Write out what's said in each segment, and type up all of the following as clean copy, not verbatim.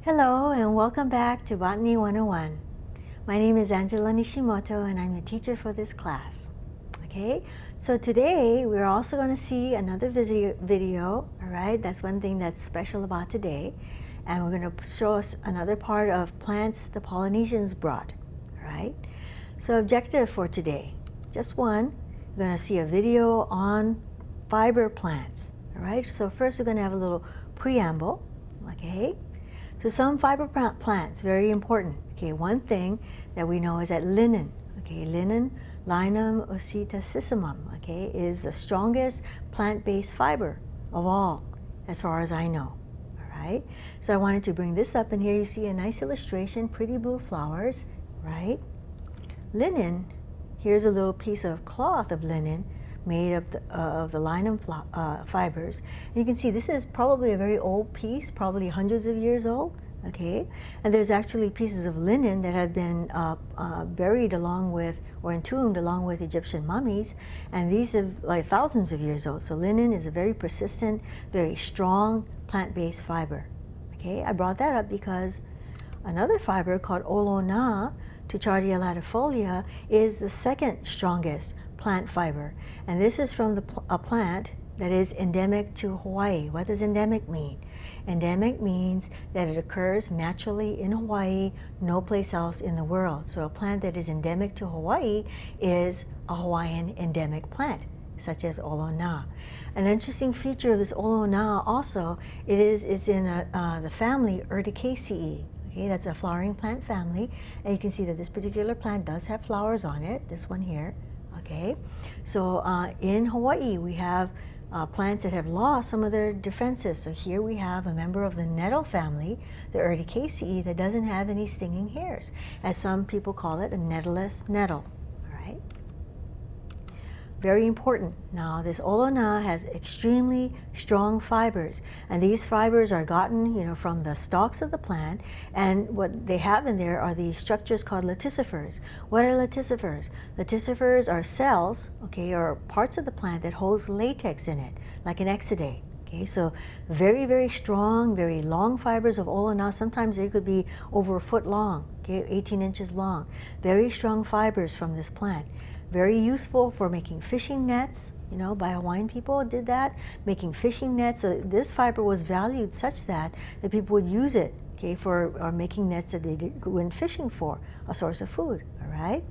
Hello and welcome back to Botany 101. My name is Angela Nishimoto and I'm your teacher for this class. Okay, so today we're also going to see another video, all right? That's one thing that's special about today. And we're going to show us another part of plants the Polynesians brought, all right? So objective for today, just one, we're going to see a video on fiber plants, all right? So first we're going to have a little preamble, okay? So some fiber plants, very important. Okay, one thing that we know is that linen, okay, linen, Linum osteacissimum, okay, is the strongest plant-based fiber of all, as far as I know. All right. So I wanted to bring this up, and here you see a nice illustration, pretty blue flowers, right? Linen. Here's a little piece of cloth of linen made of the linum fibers. And you can see this is probably a very old piece, probably hundreds of years old, okay? And there's actually pieces of linen that have been buried along with, or entombed along with Egyptian mummies, and these are like thousands of years old. So linen is a very persistent, very strong plant-based fiber, okay? I brought that up because another fiber called Olona, Tuchardia latifolia, is the second strongest plant fiber, and this is from a plant that is endemic to Hawaii. What does endemic mean? Endemic means that it occurs naturally in Hawaii, no place else in the world. So a plant that is endemic to Hawaii is a Hawaiian endemic plant, such as Olona. An interesting feature of this Olona also, it's in the family Urticaceae. Okay, that's a flowering plant family, and you can see that this particular plant does have flowers on it, this one here. Okay, so in Hawaii we have plants that have lost some of their defenses. So here we have a member of the nettle family, the Urticaceae, that doesn't have any stinging hairs, as some people call it, a nettleless nettle. All right. Very important. Now this Olona has extremely strong fibers, and these fibers are gotten, from the stalks of the plant, and what they have in there are these structures called leticifers. What are leticifers? Leticifers are cells, okay, or parts of the plant that holds latex in it, like an exudate. Okay, so very, very strong, very long fibers of Olona. Sometimes they could be over a foot long, okay, 18 inches long. Very strong fibers from this plant. Very useful for making fishing nets, by Hawaiian people did that, making fishing nets. So this fiber was valued such that people would use it, okay, for making nets that they went fishing for, a source of food, all right?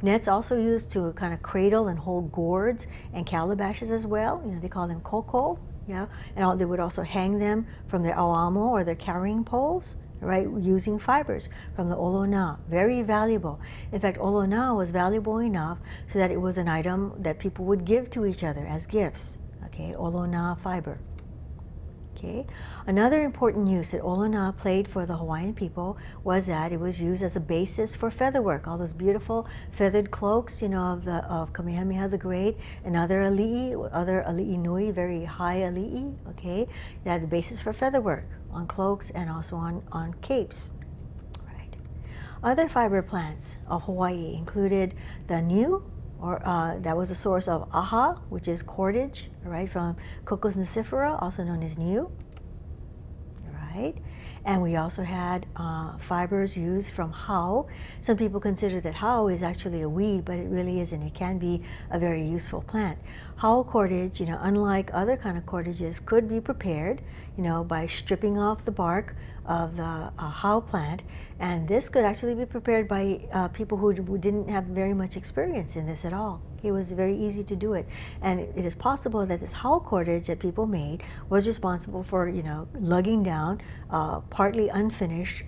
Nets also used to kind of cradle and hold gourds and calabashes as well. They call them koko, and they would also hang them from their awamo or their carrying poles, right, using fibers from the Olona. Very valuable. In fact, Olona was valuable enough so that it was an item that people would give to each other as gifts. Okay, Olona fiber. Okay. Another important use that Olona played for the Hawaiian people was that it was used as a basis for featherwork. All those beautiful feathered cloaks, of Kamehameha the Great and other ali'i nui, very high ali'i. Okay, they had the basis for featherwork on cloaks and also on capes. Right. Other fiber plants of Hawaii included the niu, that was a source of aha, which is cordage, right, from Cocos nucifera, also known as niu, right? And we also had fibers used from hau. Some people consider that hau is actually a weed, but it really isn't. It can be a very useful plant. Hau cordage, unlike other kind of cordages, could be prepared, by stripping off the bark of the hau plant, and this could actually be prepared by people who didn't have very much experience in this at all. It was very easy to do it, and it is possible that this hau cordage that people made was responsible for, lugging down partly unfinished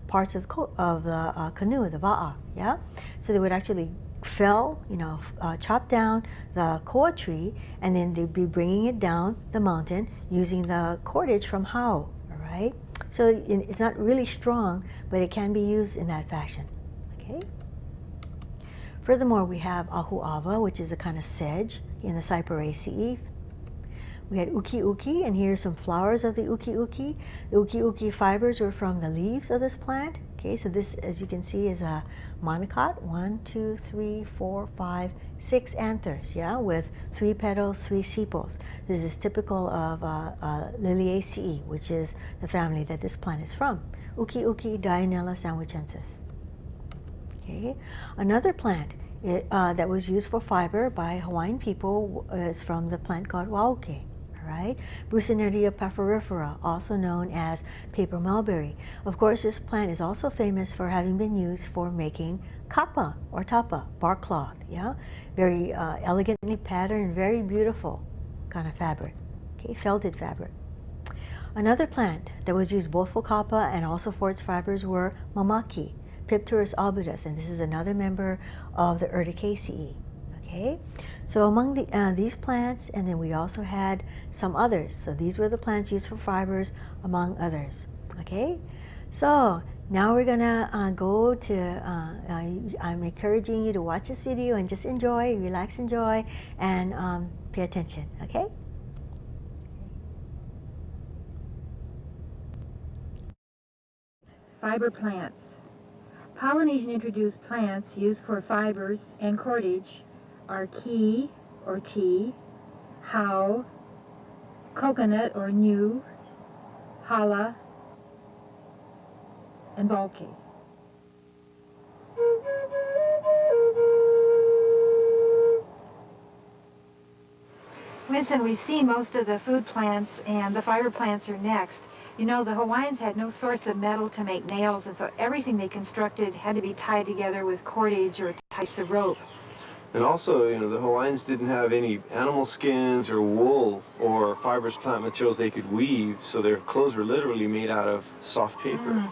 parts of the canoe, the va'a, yeah? So they would actually chop down the koa tree, and then they'd be bringing it down the mountain using the cordage from hau, all right? So it's not really strong, but it can be used in that fashion, okay? Furthermore, we have ahu'awa, which is a kind of sedge in the Cyperaceae. We had uki-uki, and here are some flowers of the uki-uki. The uki-uki fibers were from the leaves of this plant, Okay, so this, as you can see, is a monocot. 1, 2, 3, 4, 5, 6 anthers, yeah, with 3 petals, 3 sepals. This is typical of Liliaceae, which is the family that this plant is from. Uki uki Dianella sandwichensis. Okay, another plant that was used for fiber by Hawaiian people is from the plant called wauke. Right? Bucinaria papyrifera, also known as paper mulberry. Of course, this plant is also famous for having been used for making kapa or tapa, bark cloth. Yeah, very elegantly patterned, very beautiful kind of fabric. Okay, felted fabric. Another plant that was used both for kapa and also for its fibers were mamaki, Pipterus albidus, and this is another member of the Urticaceae. Okay, so among these plants, and then we also had some others. So these were the plants used for fibers, among others. Okay, so now we're gonna go to. I'm encouraging you to watch this video and just enjoy, relax, enjoy, and pay attention. Okay. Fiber plants. Polynesian introduced plants used for fibers and cordage are ki or tea, hau, coconut or new, hala, and balke. Winston, we've seen most of the food plants, and the fiber plants are next. You know, the Hawaiians had no source of metal to make nails, and so everything they constructed had to be tied together with cordage or types of rope. And also, you know, the Hawaiians didn't have any animal skins or wool or fibrous plant materials they could weave, so their clothes were literally made out of soft paper.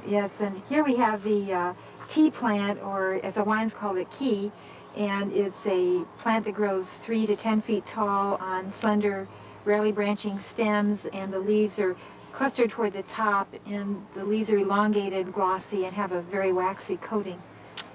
Yes, and here we have the tea plant, or as the Hawaiians called it, ki, and it's a plant that grows 3 to 10 feet tall on slender, rarely branching stems, and the leaves are clustered toward the top, and the leaves are elongated, glossy, and have a very waxy coating.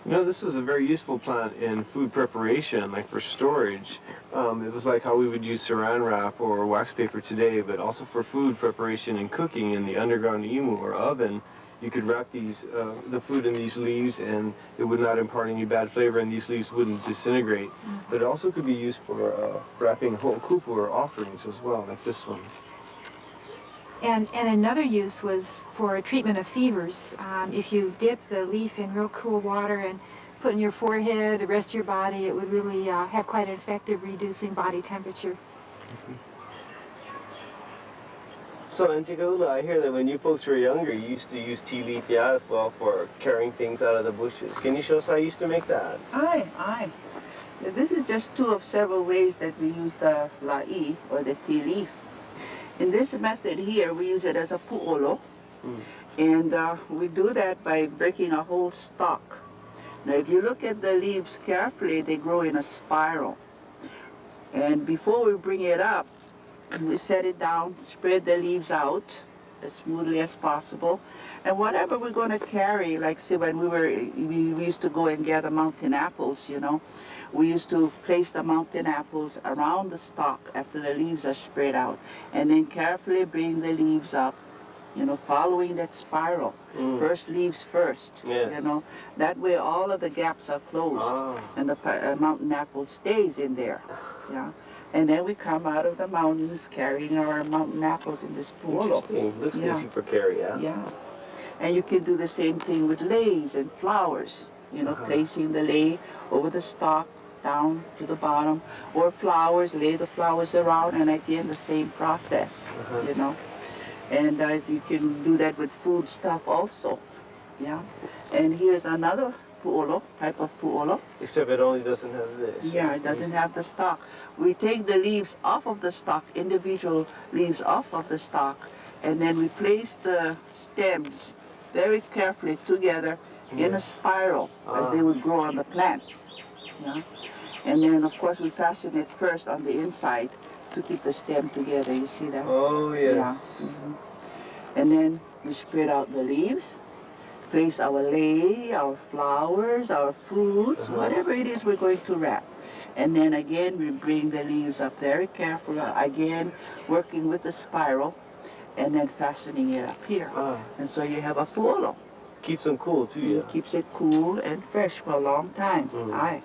You know, this was a very useful plant in food preparation, like for storage. It was like how we would use saran wrap or wax paper today, but also for food preparation and cooking in the underground imu or oven. You could wrap the food in these leaves, and it would not impart any bad flavor, and these leaves wouldn't disintegrate. But it also could be used for wrapping whole kupu or offerings as well, like this one. And another use was for treatment of fevers. If you dip the leaf in real cool water and put it in your forehead, the rest of your body, it would really have quite an effect of reducing body temperature. So in Tigula, I hear that when you folks were younger, you used to use tea leaf, yeah, as well for carrying things out of the bushes. Can you show us how you used to make that? Aye. This is just two of several ways that we use the la'i, or the tea leaf. In this method here, we use it as a pu'olo, and we do that by breaking a whole stalk. Now, if you look at the leaves carefully, they grow in a spiral. And before we bring it up, we set it down, spread the leaves out as smoothly as possible. And whatever we're going to carry, like say when we used to go and gather mountain apples, you know, we used to place the mountain apples around the stalk after the leaves are spread out, and then carefully bring the leaves up, you know, following that spiral. First leaves first, yes. You know. That way all of the gaps are closed, and the mountain apple stays in there, yeah. And then we come out of the mountains carrying our mountain apples in this pu'olo. Interesting. Looks easy for carry, yeah? Yeah. And you can do the same thing with leis and flowers, you know, placing the lei over the stalk down to the bottom, or flowers, lay the flowers around, and again the same process, you know. And you can do that with food stuff also, yeah. And here's another pu'olo, type of pu'olo. Except it only doesn't have this. Yeah, it doesn't have the stalk. We take the leaves off of the stalk, individual leaves off of the stalk, and then we place the stems very carefully together in a spiral as they would grow on the plant. Yeah? And then, of course, we fasten it first on the inside to keep the stem together. You see that? Oh, yes. Yeah. And then we spread out the leaves, place our lei, our flowers, our fruits, whatever it is we're going to wrap. And then again, we bring the leaves up very carefully, again, working with the spiral, and then fastening it up here. And so you have a pu'olo. keeps them cool too, yeah. It keeps it cool and fresh for a long time. Aye.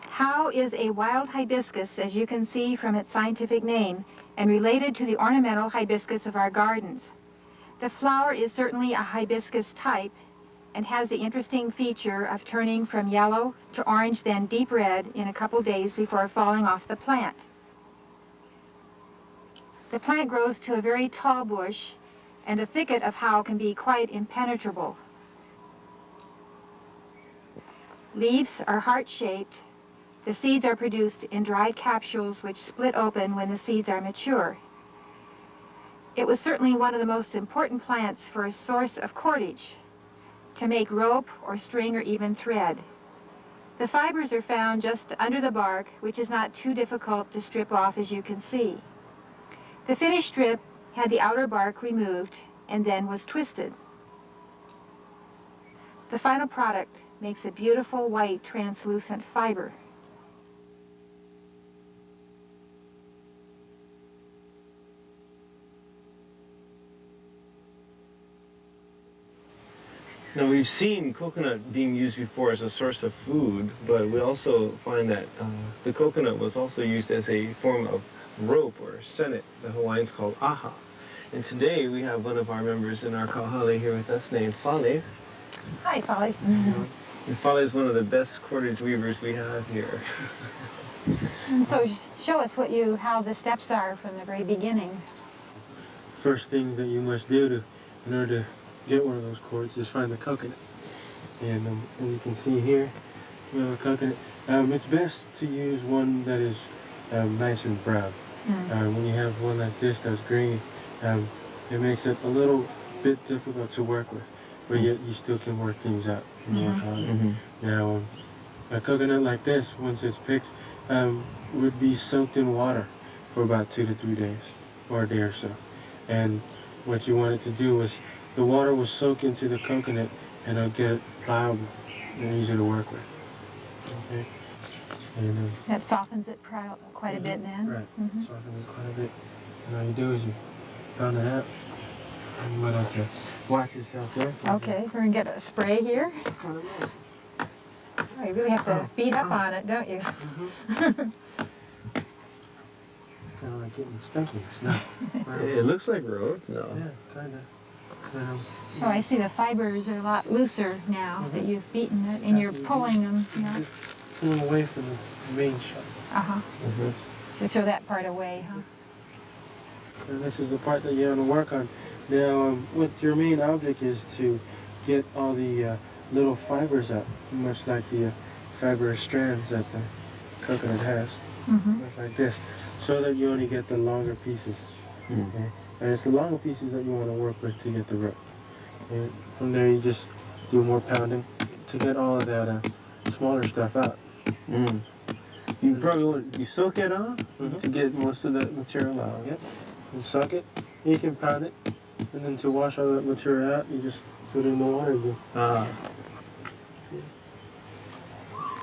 How is a wild hibiscus, as you can see from its scientific name, and related to the ornamental hibiscus of our gardens? The flower is certainly a hibiscus type and has the interesting feature of turning from yellow to orange, then deep red in a couple days before falling off the plant. The plant grows to a very tall bush, and a thicket of haw can be quite impenetrable. Leaves are heart-shaped. The seeds are produced in dried capsules which split open when the seeds are mature. It was certainly one of the most important plants for a source of cordage, to make rope or string or even thread. The fibers are found just under the bark, which is not too difficult to strip off, as you can see. The finished strip had the outer bark removed and then was twisted. The final product makes a beautiful white translucent fiber. Now we've seen coconut being used before as a source of food, but we also find that the coconut was also used as a form of rope or senet, the Hawaiians call aha. And today we have one of our members in our kahale here with us named Fale. Hi, Folly. And Fale is one of the best cordage weavers we have here. And so show us how the steps are from the very beginning. First thing that you must do in order to get one of those cords is find the coconut. And as you can see here, we have a coconut. It's best to use one that is nice and brown. When you have one like this that's green, it makes it a little bit difficult to work with, but yet you still can work things out and work on it. Now, a coconut like this, once it's picked, would be soaked in water for about 2 to 3 days, or a day or so. And what you want it to do is the water will soak into the coconut and it'll get it pliable and easy to work with. Okay? And, That softens it quite a bit then. Right, softens it quite a bit. And all you do is you pound it out. And you might have to watch yourself there. Okay, we're going to get a spray here. Oh, you really have to beat up on it, don't you? Kind of like getting spanking. It looks like rope. No. Yeah, kind of. So I see the fibers are a lot looser now that you've beaten it, and you're pulling them. Yeah. Pull them away from the main shot. So throw that part away, huh? And this is the part that you want to work on. Now, what your main object is to get all the little fibers out, much like the fibrous strands that the coconut has, much like this, so that you only get the longer pieces. Okay? And it's the longer pieces that you want to work with to get the rope. And from there you just do more pounding to get all of that smaller stuff out. You probably want you soak it off to get most of that material out. Yep. You suck it, you can pound it, and then to wash all that material out, you just put it in the water again.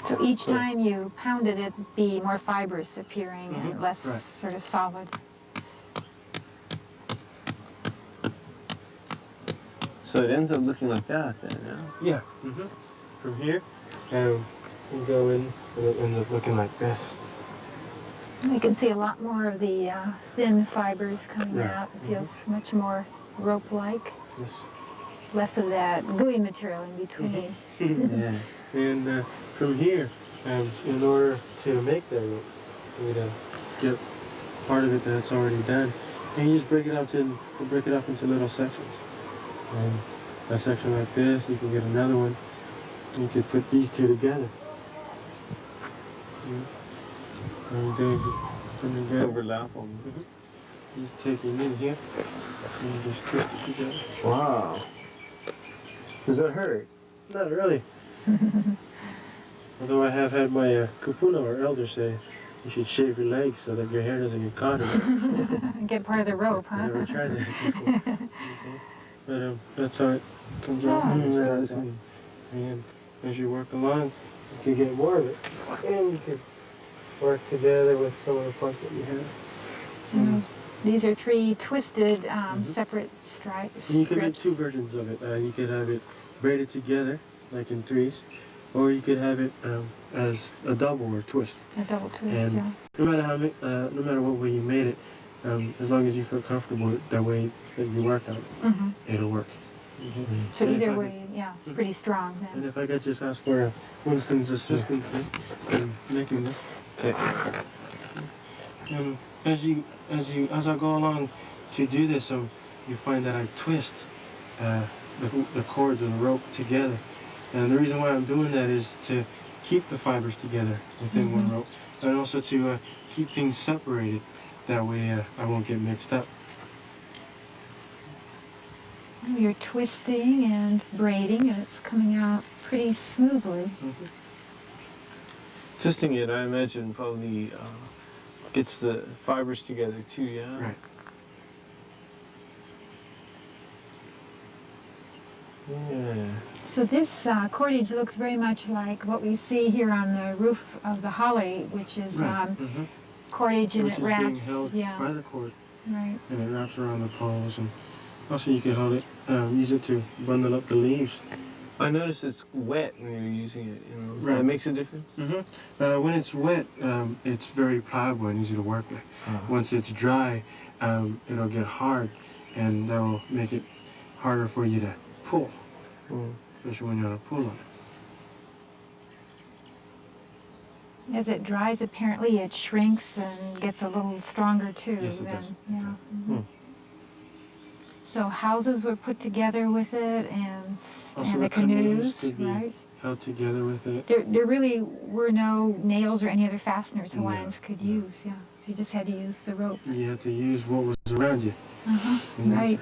So each time you pounded it, it'd be more fibers appearing and less sort of solid. So it ends up looking like that then, yeah? Yeah. From here, you go in, and it ends up looking like this. You can see a lot more of the thin fibers coming out. It feels much more rope-like. Yes. Less of that gooey material in between. Yeah. And from here, in order to make that rope, we'd get part of it that's already done, and you just break it up into little sections. And a section like this, you can get another one. You could put these two together. And then put them together. Overlap them. You take it in here, and you just twist it together. Wow. Does that hurt? Not really. Although I have had my kupuna or elder say, you should shave your legs so that your hair doesn't get caught in it. Get part of the rope, huh? I never tried that before. Okay. But that's how it comes out. And as you work along, you can get more of it. And you can work together with some of the parts that you have. These are three twisted, separate strips. And you could make two versions of it. You could have it braided together, like in threes, or you could have it as a double or twist. A double twist, And yeah. no matter what way you made it, as long as you feel comfortable with the way that you work on it, it'll work. So either way, yeah, it's pretty strong then. And if I could just ask for Winston's assistance in making this. Okay. As I go along to do this, you find that I twist the cords of the rope together. And the reason why I'm doing that is to keep the fibers together within one rope, and also to keep things separated. That way I won't get mixed up. You're twisting and braiding, and it's coming out pretty smoothly. Twisting it, I imagine, probably gets the fibers together too, yeah? Right. Yeah. So this cordage looks very much like what we see here on the roof of the holly, which is cordage, and Which it is wraps. being held by the cord, Right. and it wraps around the poles, and also you can hold it, use it to bundle up the leaves. I noticed it's wet when you're using it, you know. Right. That makes a difference? When it's wet, it's very pliable and easy to work with. Once it's dry, it'll get hard, and that will make it harder for you to pull, especially when you're on a pull on it. As it dries, apparently it shrinks and gets a little stronger too. Yes, it does. Yeah. So houses were put together with it, and Also the canoes, could be right? held together with it. There really were no nails or any other fasteners Hawaiians could use. Yeah, you just had to use the rope. You had to use what was around you. Right.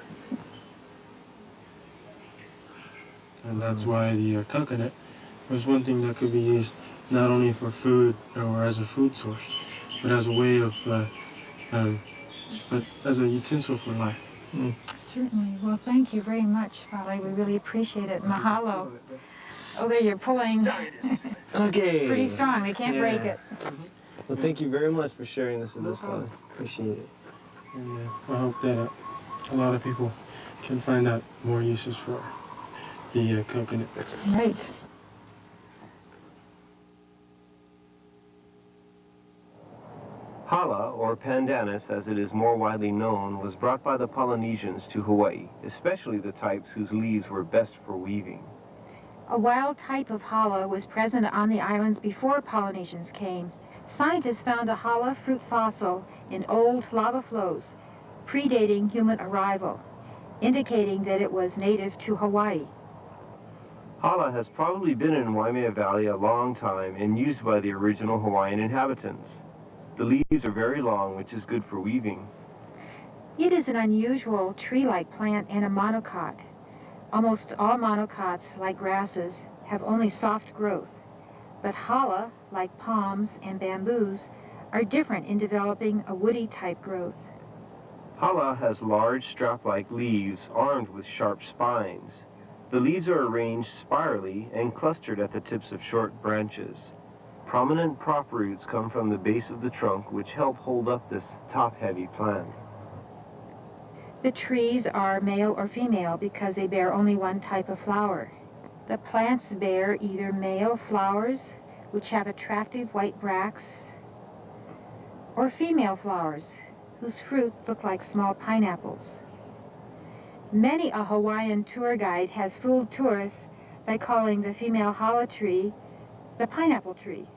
And that's why the coconut was one thing that could be used not only for food or as a food source, but as a way of, but as a utensil for life. Certainly. Well, thank you very much, Fale. We really appreciate it. Mahalo. Oh, there you're pulling. Okay. Pretty strong. They can't break it. Well, thank you very much for sharing this with us, Father. Appreciate it. And I hope that a lot of people can find out more uses for the coconut. Right. Hala, or pandanus as it is more widely known, was brought by the Polynesians to Hawaii, especially the types whose leaves were best for weaving. A wild type of hala was present on the islands before Polynesians came. Scientists found a hala fruit fossil in old lava flows, predating human arrival, indicating that it was native to Hawaii. Hala has probably been in Waimea Valley a long time and used by the original Hawaiian inhabitants. The leaves are very long, which is good for weaving. It is an unusual tree-like plant and a monocot. Almost all monocots, like grasses, have only soft growth. But hala, like palms and bamboos, are different in developing a woody type growth. Hala has large strap-like leaves armed with sharp spines. The leaves are arranged spirally and clustered at the tips of short branches. Prominent prop roots come from the base of the trunk, which help hold up this top-heavy plant. The trees are male or female because they bear only one type of flower. The plants bear either male flowers, which have attractive white bracts, or female flowers, whose fruit look like small pineapples. Many a Hawaiian tour guide has fooled tourists by calling the female hala tree the pineapple tree.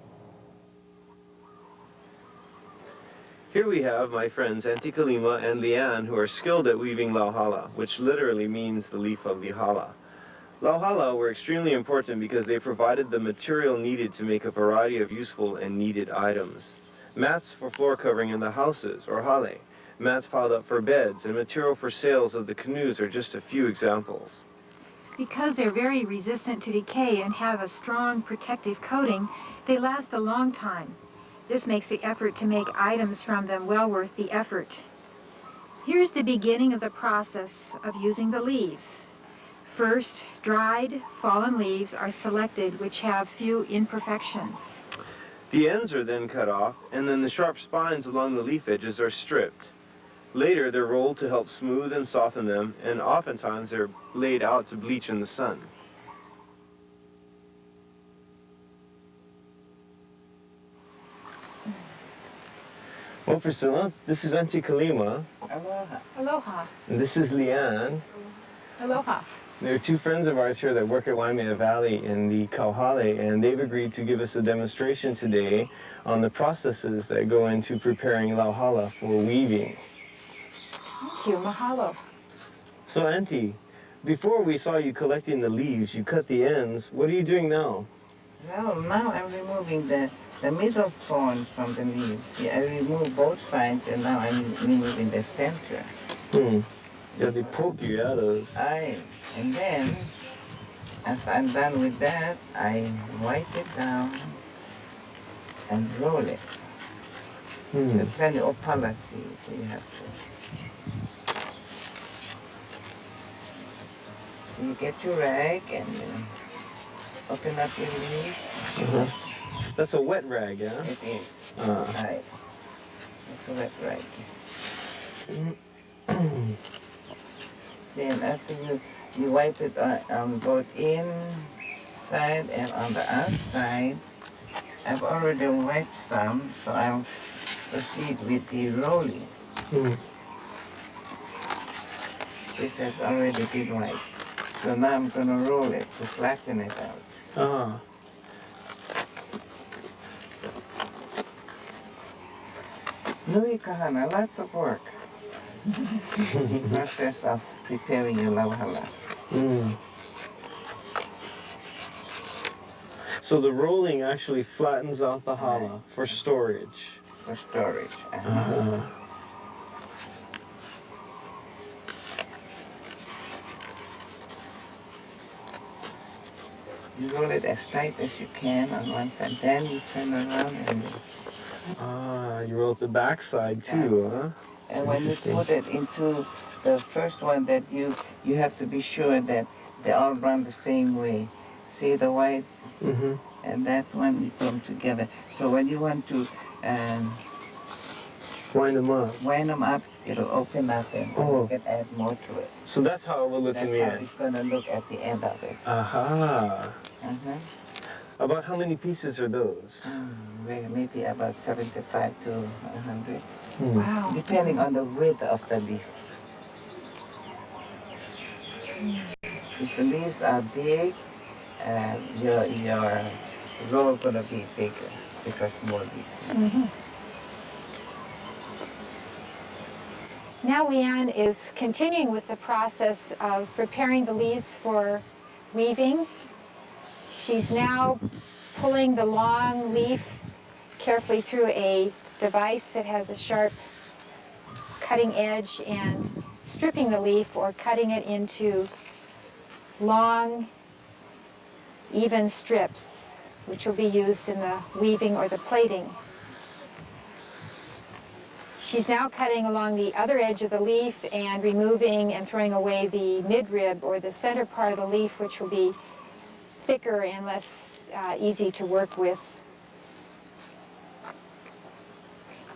Here we have my friends Auntie Kalima and Leanne, who are skilled at weaving lauhala, which literally means the leaf of the hala. Lauhala were extremely important because they provided the material needed to make a variety of useful and needed items. Mats for floor covering in the houses, or hale, mats piled up for beds, and material for sails of the canoes are just a few examples. Because they're very resistant to decay and have a strong protective coating, they last a long time. This makes the effort to make items from them well worth the effort. Here's the beginning of the process of using the leaves. First, dried, fallen leaves are selected which have few imperfections. The ends are then cut off, and then the sharp spines along the leaf edges are stripped. Later, they're rolled to help smooth and soften them, and oftentimes they're laid out to bleach in the sun. Well, Priscilla, this is Auntie Kalima, Aloha. Aloha. and this is Leanne. Aloha. There are two friends of ours here that work at Waimea Valley in the Kauhale, and they've agreed to give us a demonstration today on the processes that go into preparing lauhala for weaving. Thank you. Mahalo. So, Auntie, before we saw you collecting the leaves, you cut the ends. What are you doing now? Well, now I'm removing the middle thorns from the leaves. See, I remove both sides, and now I'm removing the center. Yeah, they poke you out of those. And then, as I'm done with that, I wipe it down and roll it. There's plenty of policy, so you have to. So you get your rag and open up your leaves. That's a wet rag, yeah? It is. Right. It's a wet rag. Then after you wipe it on both inside and on the outside, I've already wiped some, so I'll proceed with the rolling. This has already been wiped. So now I'm going to roll it to flatten it out. Nui kahana, lots of work. Process of preparing your lauhala. So the rolling actually flattens out the challah for storage. For storage. You roll it as tight as you can on one side, then you turn around and You roll the back side too, huh? and when you put it into the first one, that you have to be sure that they all run the same way. See the white and that one, you put them together. So when you want to wind them up, it'll open up and you can add more to it. So that's how it will look in the That's how end. it's going to look at the end of it. About how many pieces are those? Maybe about 75 to 100. Wow. Depending on the width of the leaf. If the leaves are big, your roll is going to be bigger because more leaves. Now Leanne is continuing with the process of preparing the leaves for weaving. She's now pulling the long leaf carefully through a device that has a sharp cutting edge and stripping the leaf or cutting it into long, even strips, which will be used in the weaving or the plaiting. She's now cutting along the other edge of the leaf and removing and throwing away the midrib or the center part of the leaf, which will be thicker and less easy to work with.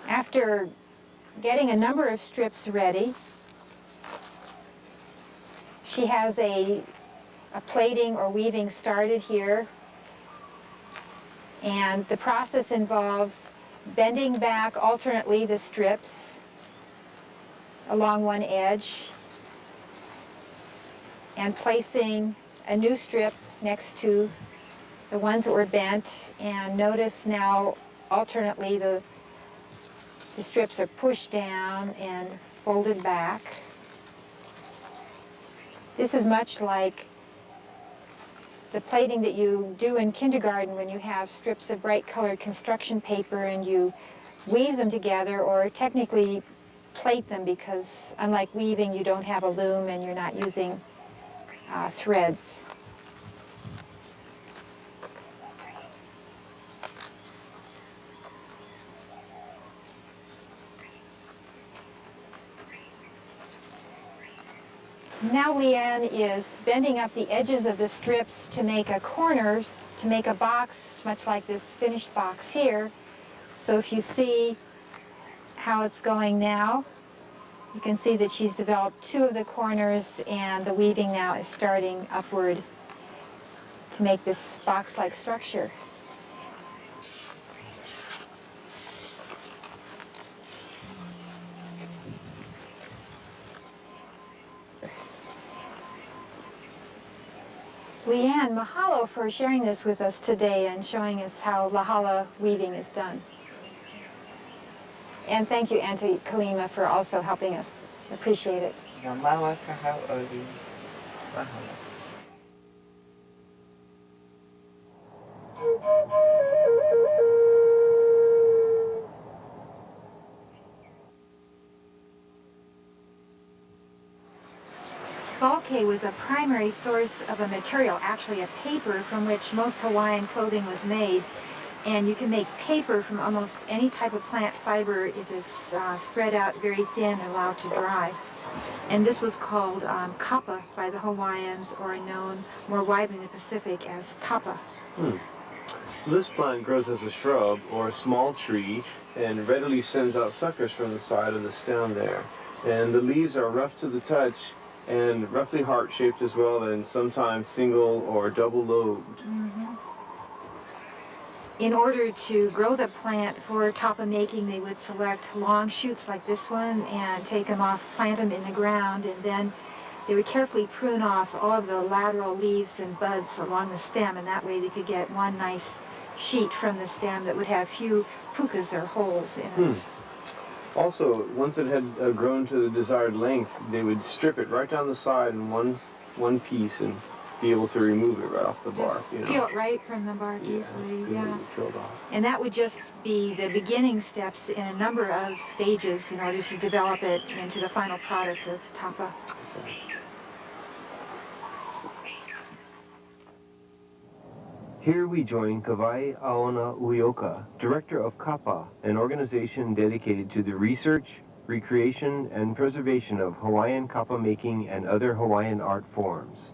After getting a number of strips ready, she has a plaiting or weaving started here, and the process involves bending back alternately the strips along one edge and placing a new strip next to the ones that were bent, and notice now alternately the strips are pushed down and folded back. This is much like the plaiting that you do in kindergarten when you have strips of bright colored construction paper and you weave them together, or technically plait them, because unlike weaving you don't have a loom and you're not using threads. Now Leanne is bending up the edges of the strips to make a corner, to make a box, much like this finished box here. So if you see how it's going now, You can see that she's developed 2 of the corners, and the weaving now is starting upward to make this box-like structure. Leanne, mahalo for sharing this with us today and showing us how Lahala weaving is done. And thank you, Auntie Kalima, for also helping us. Appreciate it. Mamawa kaha ori. Mahalo. Balke was a primary source of a material, actually a paper, from which most Hawaiian clothing was made. And you can make paper from almost any type of plant fiber if it's spread out very thin and allowed to dry. And this was called kapa by the Hawaiians, or known more widely in the Pacific as tapa. This plant grows as a shrub or a small tree and readily sends out suckers from the side of the stem there. And the leaves are rough to the touch and roughly heart-shaped as well, and sometimes single or double-lobed. In order to grow the plant for tapa making, they would select long shoots like this one and take them off, plant them in the ground, and then they would carefully prune off all of the lateral leaves and buds along the stem, and that way they could get one nice sheet from the stem that would have few pukas or holes in it. Also, once it had grown to the desired length, they would strip it right down the side in one piece and be able to remove it right off the bark. Just peel it right from the bark easily, yeah. Peeled off. And that would just be the beginning steps in a number of stages in order to develop it into the final product of tapa. Here we join Kawai Aona Uyoka, Director of Kapa, an organization dedicated to the research, recreation, and preservation of Hawaiian kapa making and other Hawaiian art forms.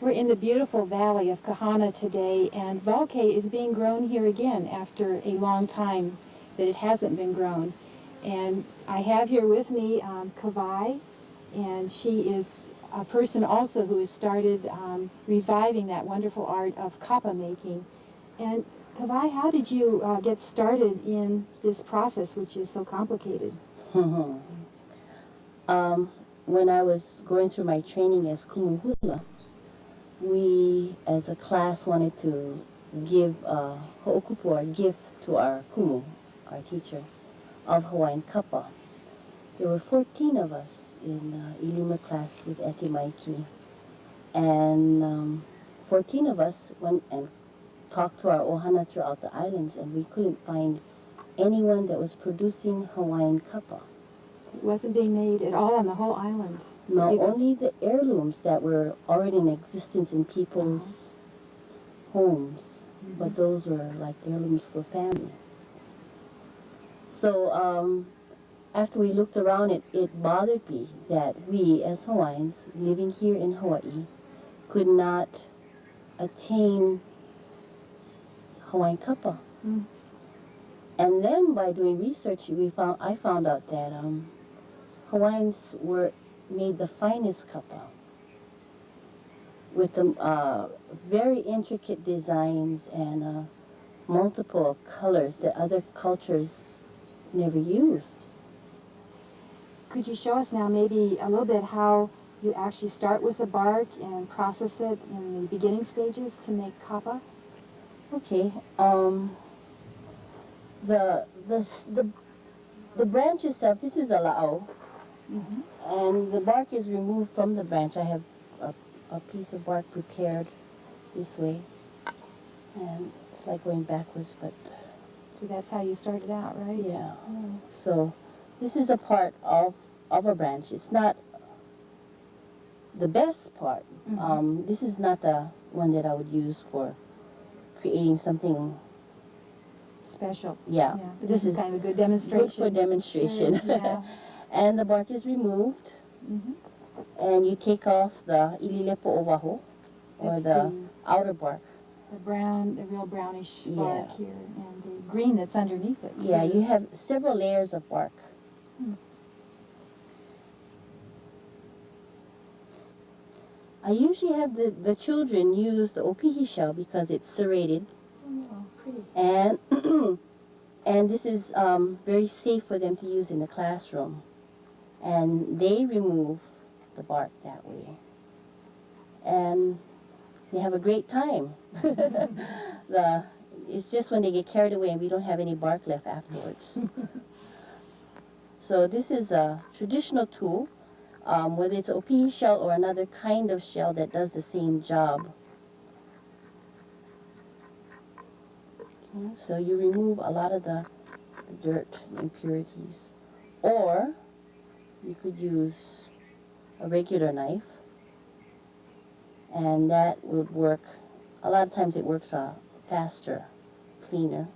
We're in the beautiful valley of Kahana today, and Valke is being grown here again after a long time that it hasn't been grown. And I have here with me Kawai, and she is a person also who has started reviving that wonderful art of kapa making. And Kawai, how did you get started in this process, which is so complicated? When I was going through my training as kumuhula, we as a class wanted to give ho'okupu, a gift to our kumu, our teacher, of Hawaiian kapa. There were 14 of us in Ilima class with Eti Maiki, and 14 of us went and talked to our ohana throughout the islands, and we couldn't find anyone that was producing Hawaiian kapa. It wasn't being made at all on the whole island. No, only the heirlooms that were already in existence in people's homes, but those were like heirlooms for family. So after we looked around, it bothered me that we as Hawaiians living here in Hawaii could not attain Hawaiian kapa. And then by doing research, I found out that Hawaiians made the finest kapa with the very intricate designs and multiple colors that other cultures never used. Could you show us now maybe a little bit how you actually start with the bark and process it in the beginning stages to make kapa? Okay. The branch itself, this is a la'o, and the bark is removed from the branch. I have a piece of bark prepared this way, and it's like going backwards, but... So that's how you started out, right? Yeah. So this is a part of a branch. It's not the best part. This is not the one that I would use for creating something special. Yeah. But this is kind of a good demonstration. Good for demonstration. Yeah. And the bark is removed, and you take off the ililepo owaho, or the outer bark. The real brownish bark here, and the green that's underneath it. Yeah, you have several layers of bark. I usually have the children use the opihi shell because it's serrated. Oh, pretty. And and this is very safe for them to use in the classroom. And they remove the bark that way. And they have a great time. It's just when they get carried away and we don't have any bark left afterwards. So this is a traditional tool, whether it's an opihi shell or another kind of shell that does the same job. Okay, so you remove a lot of the dirt, impurities. Or you could use a regular knife, and that would work. A lot of times it works faster, cleaner.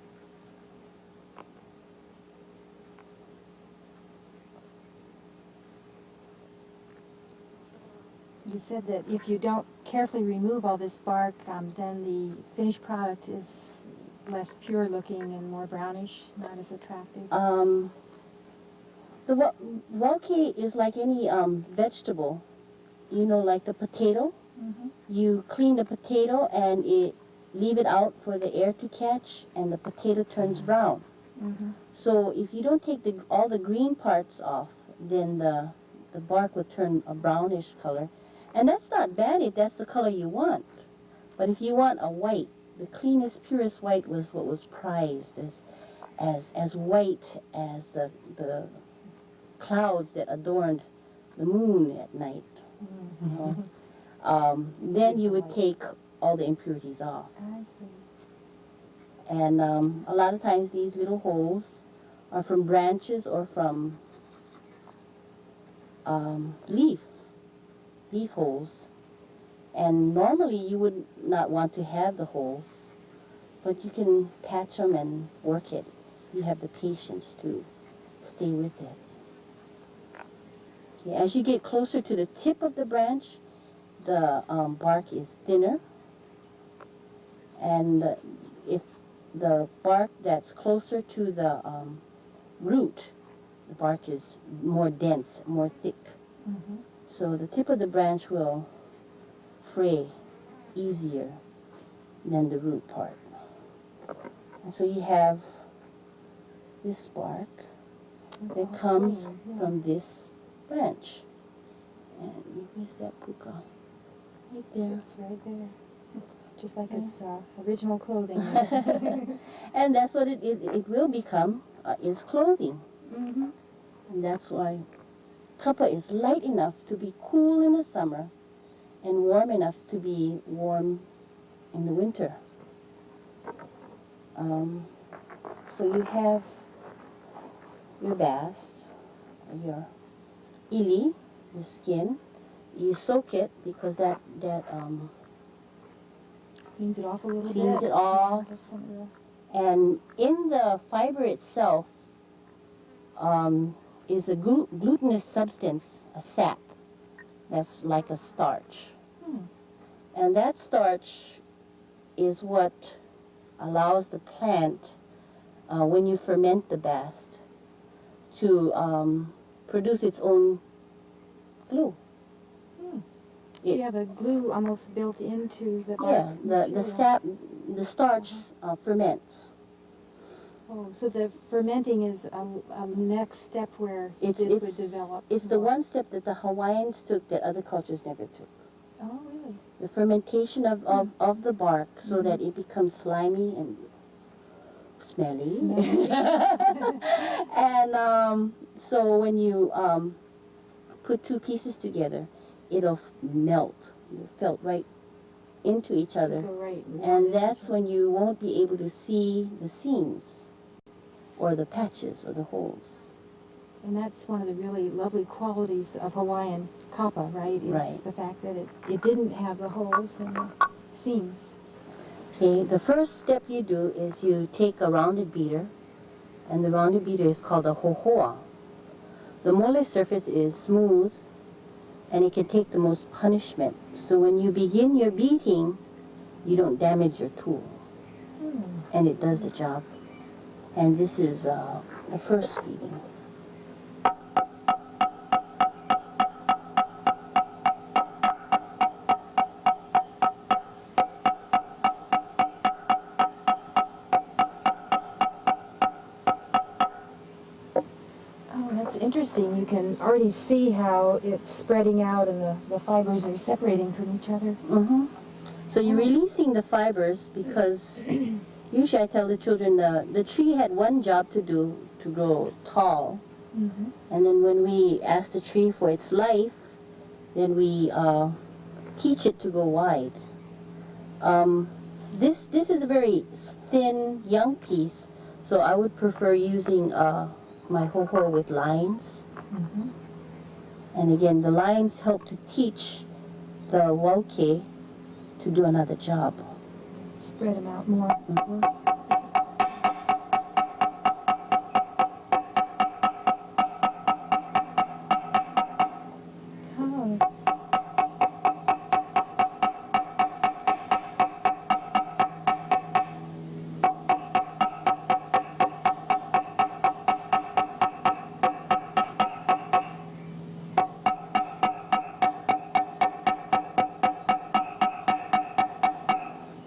You said that if you don't carefully remove all this bark, then the finished product is less pure looking and more brownish, not as attractive. The wauke is like any vegetable. You know, like the potato. Mm-hmm. You clean the potato and leave it out for the air to catch, and the potato turns brown. Mm-hmm. So if you don't take all the green parts off, then the bark will turn a brownish color. And that's not bad if that's the color you want. But if you want a white, the cleanest, purest white was what was prized as white as the clouds that adorned the moon at night. Mm-hmm. You know? Then you would take all the impurities off. I see. And a lot of times these little holes are from branches or from leaf holes. And normally you would not want to have the holes, but you can patch them and work it. You have the patience to stay with it. Okay, as you get closer to the tip of the branch, the bark is thinner, and if the bark that's closer to the root, the bark is more dense, more thick. Mm-hmm. So the tip of the branch will fray easier than the root part. And so you have this bark that comes from this branch. And where's that puka? Right there. It's right there. Just like its original clothing. And that's what it will become, is clothing. Mm-hmm. And that's why kapa is light enough to be cool in the summer and warm enough to be warm in the winter. So you have your bast, your ili, your skin. You soak it because that Cleans it off a little bit. cleans it off. Get some of the- And in the fiber itself is a glutinous substance, a sap, that's like a starch. And that starch is what allows the plant, when you ferment the bast, to produce its own glue. You have a glue almost built into the bark. Yeah, the material. sap, the starch ferments. Oh, so the fermenting is a next step where this would develop. It's the more. one step that the Hawaiians took that other cultures never took. Oh, really? The fermentation of the bark so that it becomes slimy and smelly. And so when you put two pieces together, it'll melt. It'll felt right into each other. Go right. And that's when you won't be able to see the seams or the patches or the holes. And that's one of the really lovely qualities of Hawaiian kapa, right? Is Right. the fact that it didn't have the holes and the seams. Okay, the first step you do is you take a rounded beater, and the rounded beater is called a hohoa. The mole surface is smooth, and it can take the most punishment. So when you begin your beating, you don't damage your tool, and it does the job. And this is the first beating. interesting. You can already see how it's spreading out and the fibers are separating from each other. Mm-hmm. So you're releasing the fibers because usually I tell the children the tree had one job to do, to grow tall. Mm-hmm. And then when we ask the tree for its life, then we teach it to go wide. This is a very thin, young piece, so I would prefer using my ho-ho with lines. Mm-hmm. And again, the lines help to teach the wauke to do another job. Spread them out more. Mhm. Oh,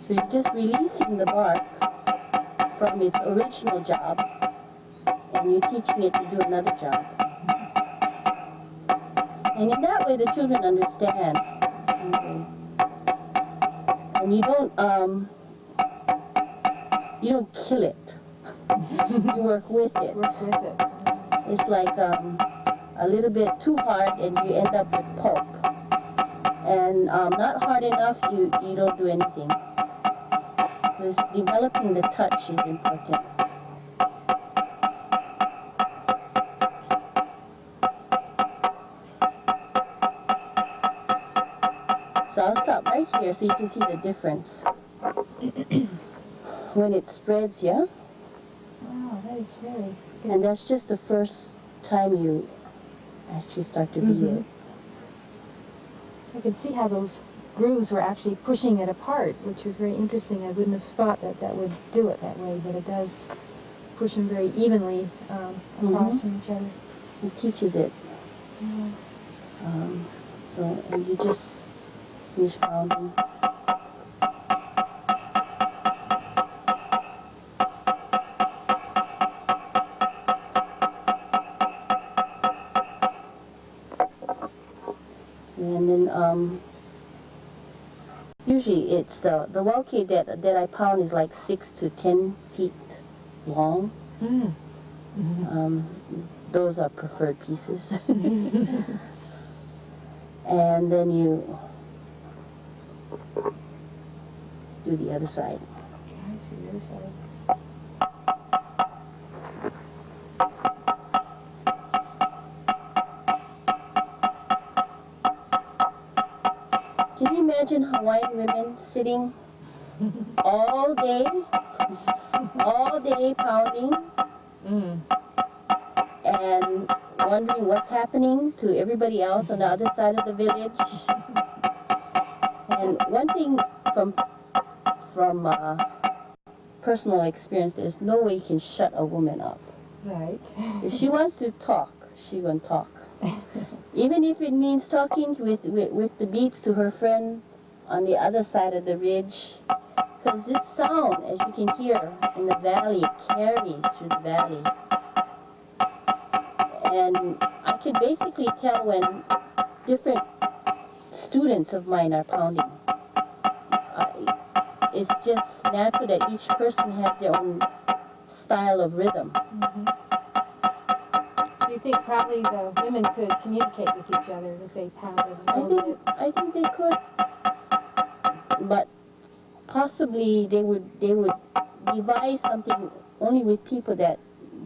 So you're just releasing the bark from its original job, and you're teaching it to do another job. And in that way, the children understand. Okay. And you don't kill it. You work with it. work with it. It's like a little bit too hard, and you end up with pulp. And not hard enough, you don't do anything. Because developing the touch is important. So I'll stop right here so you can see the difference. When it spreads, yeah? Wow, that is really good. And that's just the first time you actually start to feel it. I could see how those grooves were actually pushing it apart, which was very interesting. I wouldn't have thought that that would do it that way, but it does push them very evenly across from each other. It teaches it. Yeah. So, and you just finish pounding. And then, usually it's the wauke that I pound is like 6 to 10 feet long. Mm. Mm-hmm. Those are preferred pieces. And then you do the other side. I see the other side. Can you imagine Hawaiian women sitting all day pounding and wondering what's happening to everybody else on the other side of the village? And one thing from personal experience, there's no way you can shut a woman up. Right. If she wants to talk, she gonna talk. Even if it means talking with the beats to her friend on the other side of the ridge. Because this sound, as you can hear in the valley, it carries through the valley. And I can basically tell when different students of mine are pounding. It's just natural that each person has their own style of rhythm. Mm-hmm. So you think probably the women could communicate with each other as they pounded a little bit? I think they could, but possibly they would devise something only with people that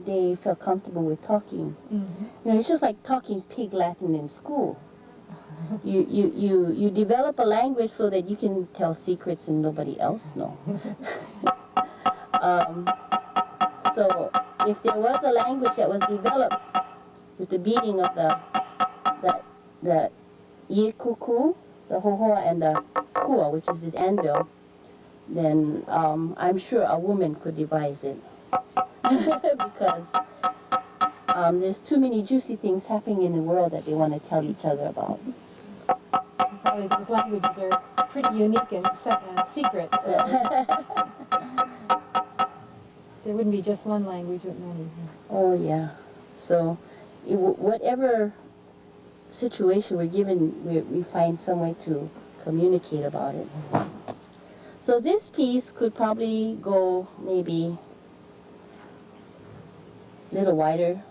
they felt comfortable with talking. Mm-hmm. You know, it's just like talking pig Latin in school. You develop a language so that you can tell secrets and nobody else know. So if there was a language that was developed with the beating of the iekuku, the hohoa, and the kua, which is this anvil, then I'm sure a woman could devise it. Because there's too many juicy things happening in the world that they want to tell each other about. Probably those languages are pretty unique and secret. So there wouldn't be just one language with many. Oh yeah. So whatever situation we're given, we find some way to communicate about it. So this piece could probably go maybe a little wider.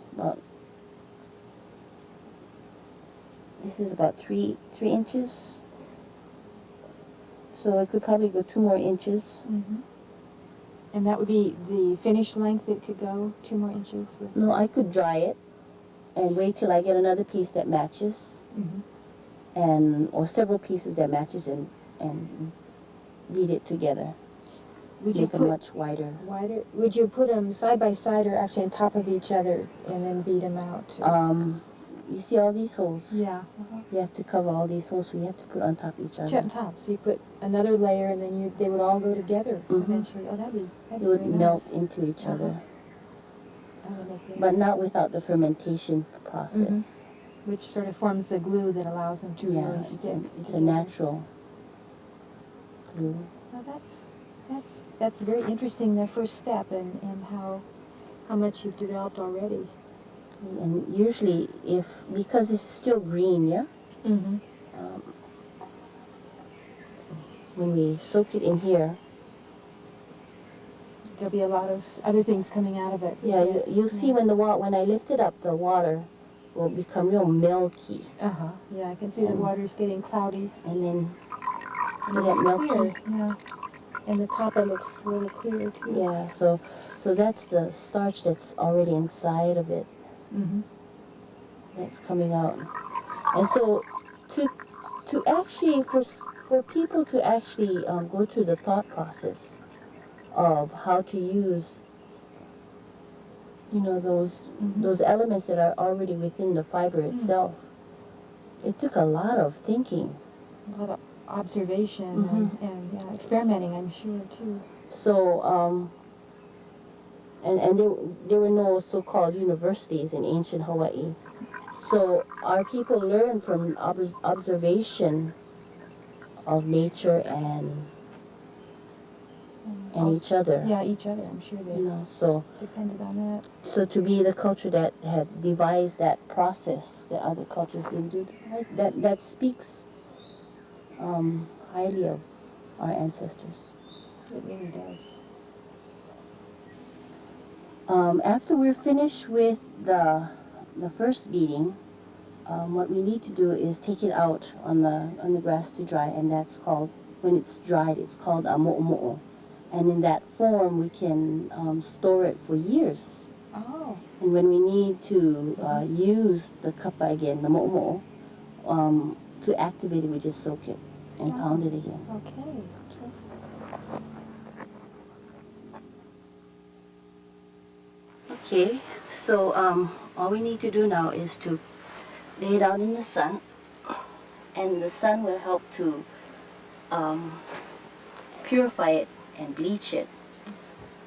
This is about 3 inches. So it could probably go 2 more inches. Mm-hmm. And that would be the finished length. It could go 2 more inches. With No, I could dry it and wait till I get another piece that matches, or several pieces that matches, and beat it together. Would you Make them put much wider. wider? Would you put them side by side or actually on top of each other and then beat them out? You see all these holes? Yeah. You have to cover all these holes, so you have to put on top of each other. On top. So you put another layer, and then they would all go together eventually. Oh, that'd be It would very melt nice. into each other, That would make it but nice. not without the fermentation process. Which sort of forms the glue that allows them to really stick. It's a natural glue. Well, that's very interesting. The first step, and how much you've developed already. And usually, because it's still green, when we soak it in here, There'll be a lot of other things coming out of it. you'll see when I lift it up, the water will become real milky, Yeah, I can see the water's getting cloudy. and then And get it's milky. clear, yeah. And the top it looks a little clearer too. Yeah, so that's the starch that's already inside of it. That's coming out. And so to actually, for people to actually go through the thought process of how to use, those elements that are already within the fiber itself, it took a lot of thinking. A lot of observation and experimenting, I'm sure, too. So, and there were no so-called universities in ancient Hawaii. So our people learned from observation of nature and each other. Yeah, each other, I'm sure they So depended on that. So to be the culture that had devised that process that other cultures didn't do, that speaks highly of our ancestors. It really does. After we're finished with the first beating, what we need to do is take it out on the grass to dry, and that's called, when it's dried, it's called a mo'omo'o. And in that form, we can store it for years. Oh. And when we need to use the kapa again, the mo'omo'o, to activate it, we just soak it and pound it again. Okay. Okay, so all we need to do now is to lay it out in the sun, and the sun will help to purify it and bleach it.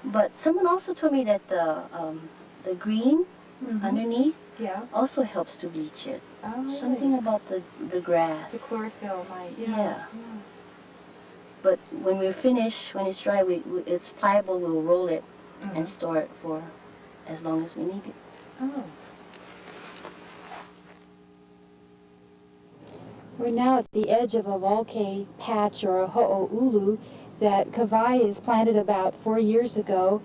But someone also told me that the green underneath also helps to bleach it. Oh, Something about the grass. the chlorophyll might. Yeah. But when we're finished, when it's dry, it's pliable, we'll roll it and store it for as long as we need it. Oh. We're now at the edge of a volcano patch, or a ho'oulu, that Kawai is planted about 4 years ago.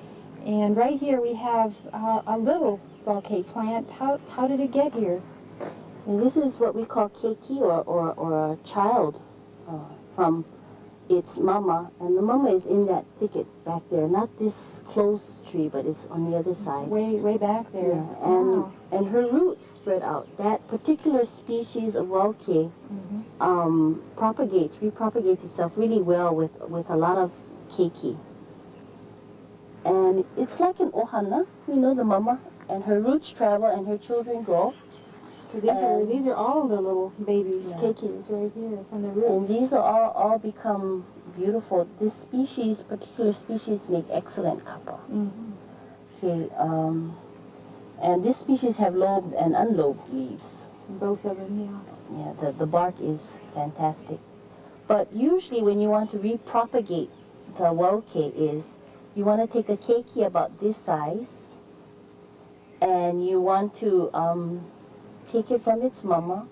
And right here we have a little volcano plant. How did it get here? And this is what we call keiki, or a child from its mama. And the mama is in that thicket back there, not this close tree, but it's on the other side. Way back there. Yeah, and her roots spread out. That particular species of wauke repropagates itself really well with a lot of keiki. And it's like an ohana, the mama, and her roots travel and her children grow. So these are all the little babies, keikis, right here from the roots. And these are all become beautiful. This particular species, make excellent kapa. Okay, and this species have lobed and unlobed leaves. Both of them, Yeah, the bark is fantastic. But usually when you want to repropagate the wauke is, you want to take a keiki about this size, and you want to take it from its mama,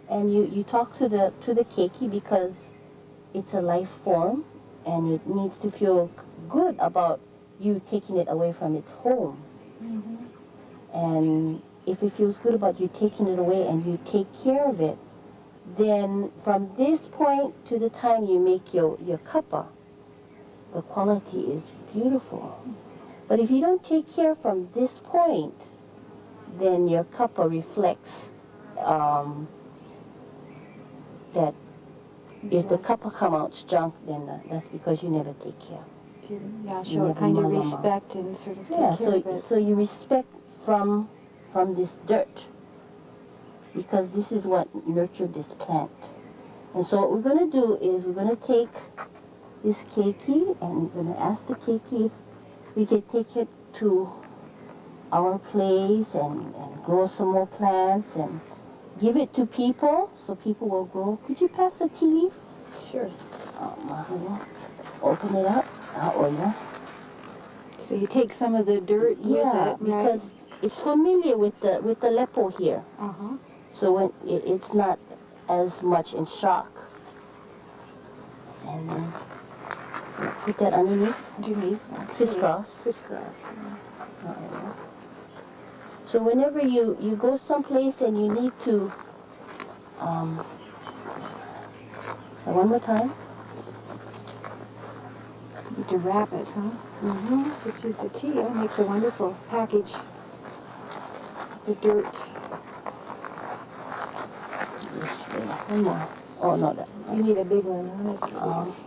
and you talk to the keiki because it's a life form, and it needs to feel good about you taking it away from its home. And if it feels good about you taking it away and you take care of it, then from this point to the time you make your kappa, the quality is beautiful. But if you don't take care from this point, then your kappa reflects that if the kappa come out junk, then that's because you never take care. Yeah, You show a never kind of malama. respect and sort of take Yeah, care of it. so you respect from this dirt, because this is what nurtured this plant. And so what we're going to do is we're going to take this keiki, and we're going to ask the keiki if we can take it to our place and grow some more plants and give it to people so people will grow. Could you pass the tea leaf? Sure. Open it up. So you take some of the dirt with Yeah, it, because it's familiar with the lepo here. Uh-huh. So when it's not as much in shock. And then put that underneath. Crisscross. Crisscross. So whenever you go someplace and you need to, so one more time. Need to wrap it, huh? Mm-hmm. Just use the tea. Oh, it makes a wonderful package. The dirt. One more. Oh, no, that. You need a big one, honestly.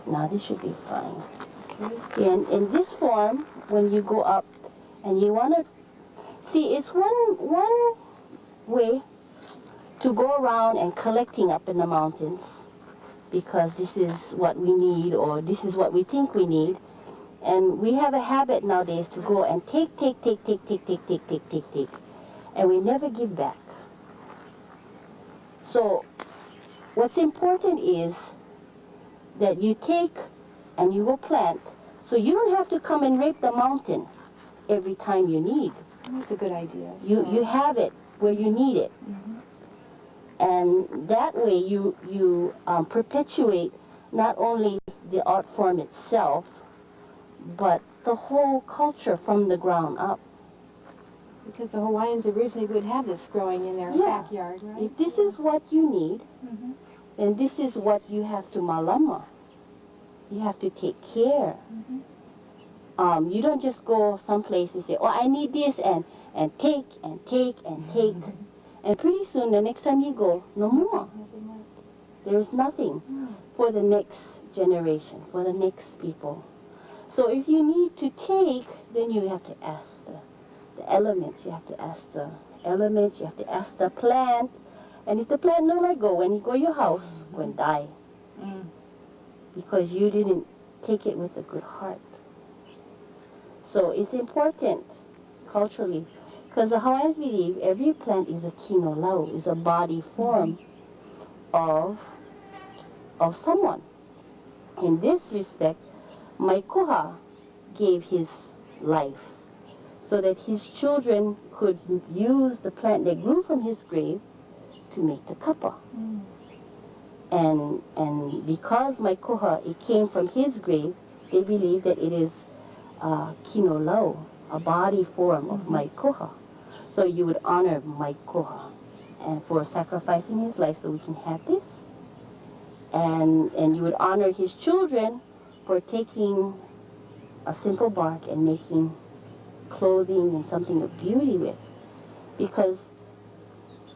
No, this should be fine. Okay. And in this form, when you go up and you want to, see, it's one way to go around and collecting up in the mountains, because this is what we need, or this is what we think we need. And we have a habit nowadays to go and take, and we never give back. So what's important is that you take and you go plant, so you don't have to come and rape the mountain every time you need. That's a good idea. You have it where you need it. And that way you perpetuate not only the art form itself, but the whole culture from the ground up. Because the Hawaiians originally would have this growing in their backyard, right? If this is what you need, then this is what you have to malama. You have to take care. You don't just go someplace and say, oh, I need this, and take. And pretty soon, the next time you go, no more. There's nothing for the next generation, for the next people. So if you need to take, then you have to ask the elements. You have to ask the elements. You have to ask the plant. And if the plant no let go, when you go to your house, go and die. Because you didn't take it with a good heart. So it's important culturally, because the Hawaiians believe every plant is a kino lau, is a body form of someone. In this respect, Maikoha gave his life so that his children could use the plant that grew from his grave to make the kapa. And because Maikoha, it came from his grave, they believe that it is kino lau, a body form of Maikoha. So you would honor Maikoha and for sacrificing his life so we can have this. And you would honor his children for taking a simple bark and making clothing and something of beauty with. Because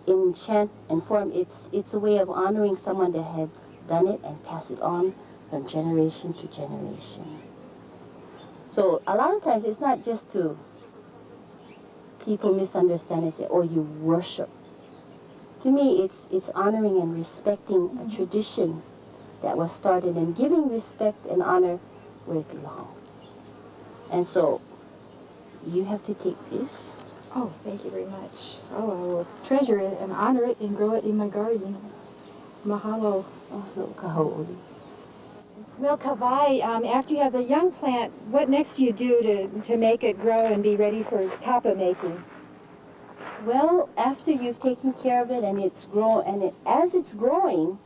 in chant and form, it's a way of honoring someone that has done it and pass it on from generation to generation. So a lot of times it's not just to people misunderstand and say, oh, you worship. To me, it's honoring and respecting a tradition that was started and giving respect and honor where it belongs. And so you have to take this. Oh, thank you very much. Oh, I will treasure it and honor it and grow it in my garden. Mahalo. Oh, no, kahau'oli. Well, Kavai, after you have the young plant, what next do you do to make it grow and be ready for tapa making? Well, after you've taken care of it and it's grown, and as it's growing,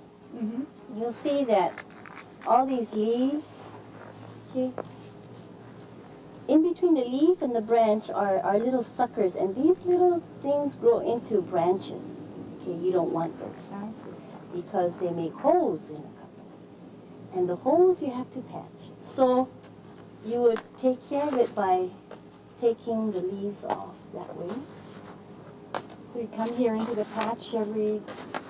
you'll see that all these leaves, okay, in between the leaf and the branch are little suckers, and these little things grow into branches. Okay, you don't want those because they make holes in a cup, and the holes you have to patch. So you would take care of it by taking the leaves off that way. So you come here into the patch every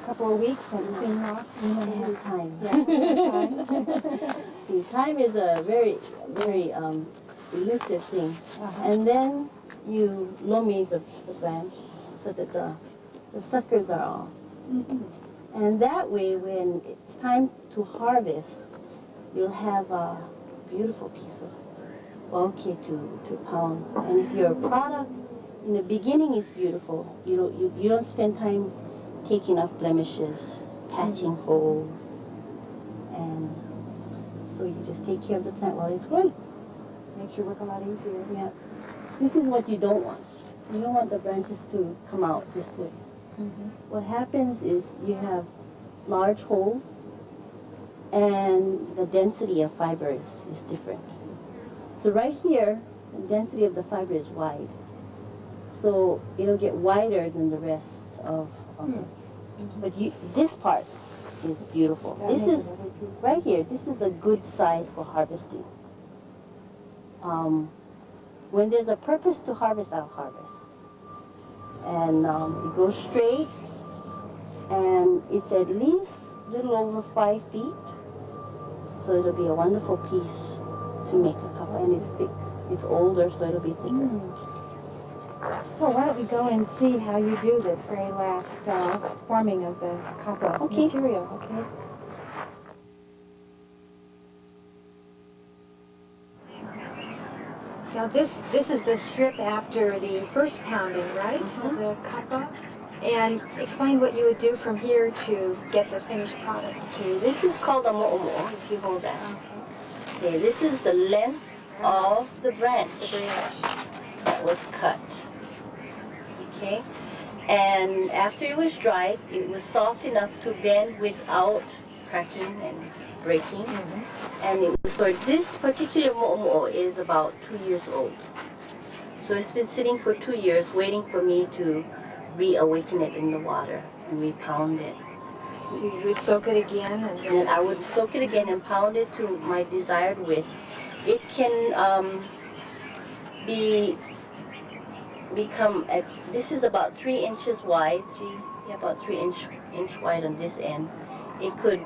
couple of weeks and clean off? We don't have time. Yeah. See, time is a very, very elusive thing. And then you loamy the branch so that the suckers are off. And that way, when it's time to harvest, you'll have a beautiful piece of bouquet to pound. And if your product in the beginning is beautiful, you don't spend time taking off blemishes, patching holes, and so you just take care of the plant while it's growing. Makes your work a lot easier. Yeah. This is what you don't want. You don't want the branches to come out this way. What happens is you have large holes, and the density of fibers is different. So right here, the density of the fiber is wide. So it'll get wider than the rest of it. But this part is beautiful. This is, right here, this is a good size for harvesting. When there's a purpose to harvest, I'll harvest. And it goes straight, and it's at least a little over 5 feet. So it'll be a wonderful piece to make a cup, and it's thick. It's older, so it'll be thicker. So why don't we go and see how you do this very last forming of the copper material, okay? Now this is the strip after the first pounding, right? Of the copper. And explain what you would do from here to get the finished product. Okay, this is called a mo'omo, if you hold that. Okay, this is the length of the branch that was cut. Okay, and after it was dried, it was soft enough to bend without cracking and breaking. And it was, for this particular mo'omo is about 2 years old. So it's been sitting for 2 years waiting for me to reawaken it in the water and repound it. So you would soak it again, and then I would soak it again and pound it to my desired width. It can become this is about 3 inches wide, about 3 inch wide on this end. It could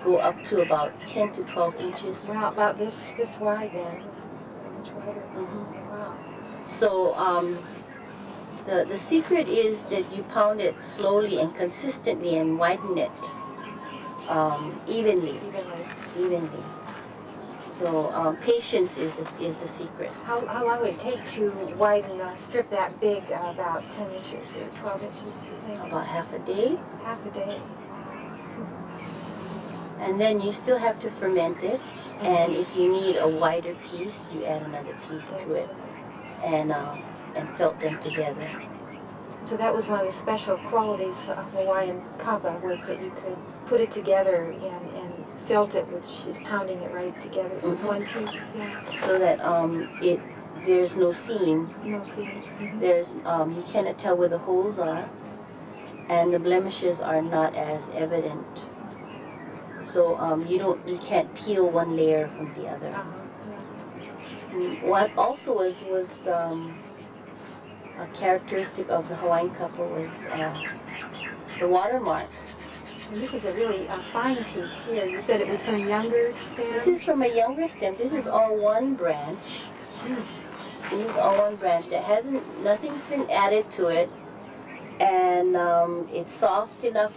go up to about 10 to 12 inches. Wow, about this wide then, much wider. Wow. So the secret is that you pound it slowly and consistently and widen it evenly. So patience is the secret. How long would it take to widen a strip that big, about 10 inches or 12 inches, do you think? About half a day. Half a day. And then you still have to ferment it, and if you need a wider piece, you add another piece to it, and felt them together. So that was one of the special qualities of Hawaiian kapa, was that you could put it together and felt it, which is pounding it right together. So it's one piece, so that there's no seam. No seam. There's you cannot tell where the holes are, and the blemishes are not as evident. So you can't peel one layer from the other. What also was a characteristic of the Hawaiian kapa was the watermark. And this is a really fine piece here. You said it was from a younger stem? This is from a younger stem. This is all one branch. This is all one branch. Nothing's been added to it, and it's soft enough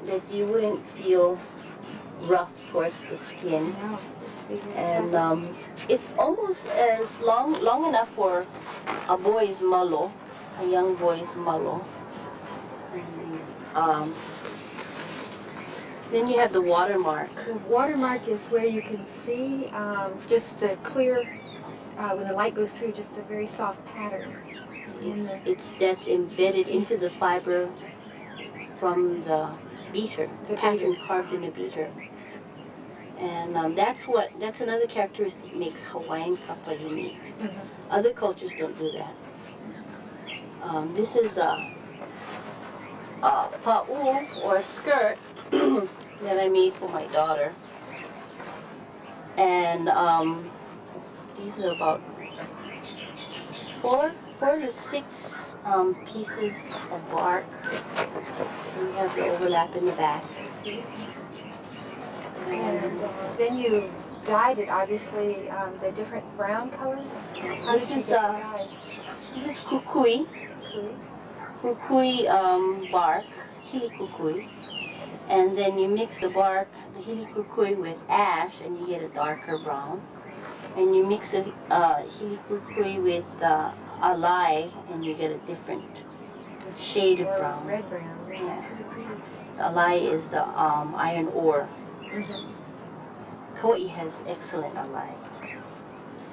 that you wouldn't feel rough towards the skin. No, and it's almost as long enough for a boy's malo, a young boy's malo. Then you have the watermark. The watermark is where you can see just a clear, when the light goes through, just a very soft pattern. That's embedded into the fiber from the beater, the pattern carved in the beater. And that's another characteristic that makes Hawaiian kapa unique. Other cultures don't do that. This is a pa'u, or a skirt, that I made for my daughter. And these are about four to six pieces of bark. We have the overlap in the back. And then you dyed it, obviously, the different brown colors. How did you get the dyes? This is kukui. Kukui bark, hili kukui. And then you mix the bark, the hili kukui, with ash, and you get a darker brown. And you mix the hili kukui with alai, and you get a different shade of brown. Red brown. Yeah. Alai is the iron ore. Kauai has excellent alai.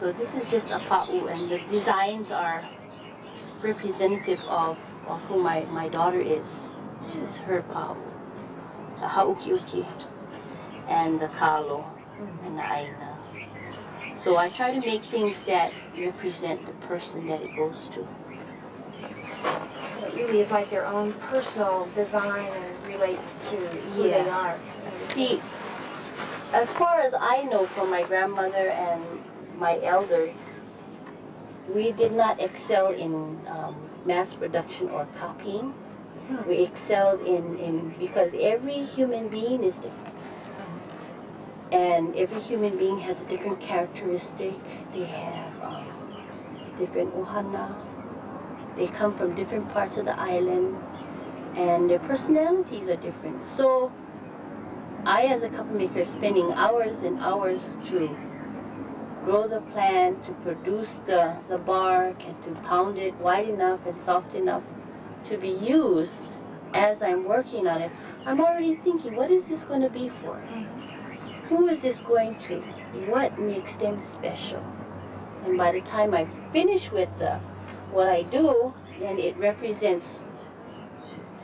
So this is just a pa'u, and the designs are representative of who my daughter is. This is her pa'u. The haukiuki, and the kalo, and the aina. So I try to make things that represent the person that it goes to. So it really is like their own personal design and relates to who they are. See, as far as I know from my grandmother and my elders, we did not excel in mass production or copying. We excelled in because every human being is different. And every human being has a different characteristic. They have different ohana. They come from different parts of the island, and their personalities are different. So I, as a cup maker, spending hours and hours to grow the plant, to produce the bark, and to pound it wide enough and soft enough to be used. As I'm working on it, I'm already thinking, what is this going to be for? Who is this going to? What makes them special? And by the time I finish with what I do, then it represents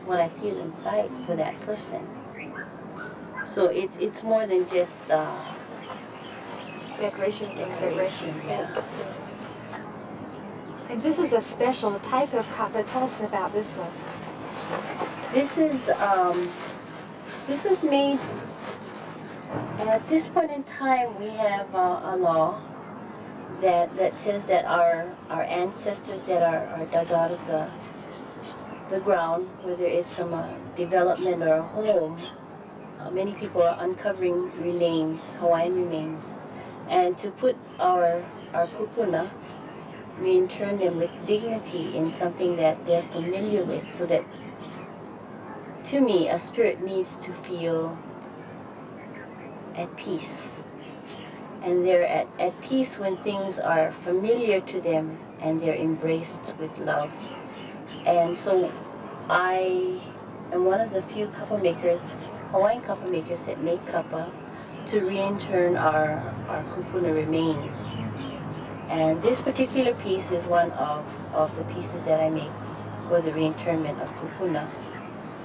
what I feel inside for that person. So it's more than just Decoration. yeah. And this is a special type of kapa. Tell us about this one. This is made. At this point in time, we have a law that says that our ancestors that are dug out of the ground, whether it's from a development or a home, many people are uncovering remains, Hawaiian remains, and to put our kupuna, reintern them with dignity in something that they're familiar with, so that, to me, a spirit needs to feel at peace. And they're at peace when things are familiar to them and they're embraced with love. And so I am one of the few kapa makers, Hawaiian kapa makers, that make kapa to reintern our kupuna remains. And this particular piece is one of the pieces that I make for the reinternment of kupuna.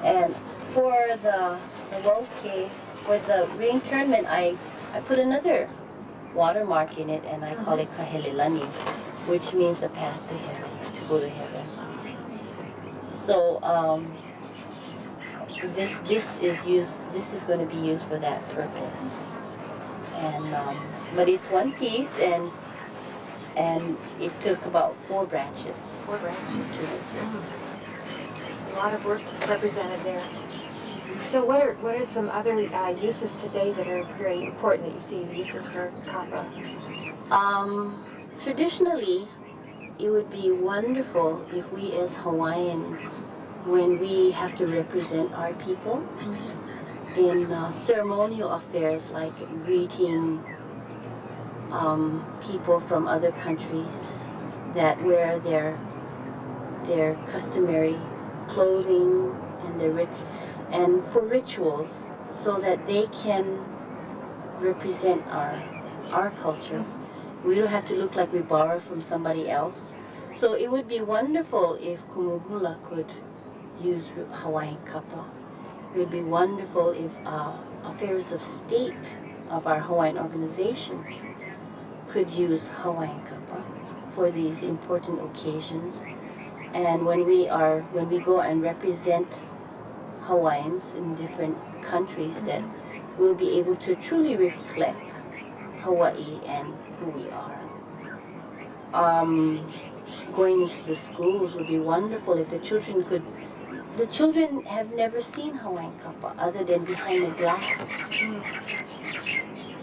And for the wauke, for the reinternment, I put another watermark in it, and I call it kahelelani, which means a path to heaven, to go to heaven. So this is going to be used for that purpose. And but it's one piece, and it took about 4 branches. 4 branches. To make this. A lot of work represented there. So what are some other uses today that are very important that you see, the uses for kapa? Traditionally, it would be wonderful if we as Hawaiians, when we have to represent our people in ceremonial affairs like greeting people from other countries that wear their customary clothing and and for rituals, so that they can represent our culture. We don't have to look like we borrow from somebody else. So it would be wonderful if Kumuhula could use Hawaiian kapa. It would be wonderful if affairs of state of our Hawaiian organizations could use Hawaiian kapa for these important occasions. And when we go and represent Hawaiians in different countries, that we'll be able to truly reflect Hawaii and who we are. Going into the schools would be wonderful if the children could. The children have never seen Hawaiian kapa other than behind a glass.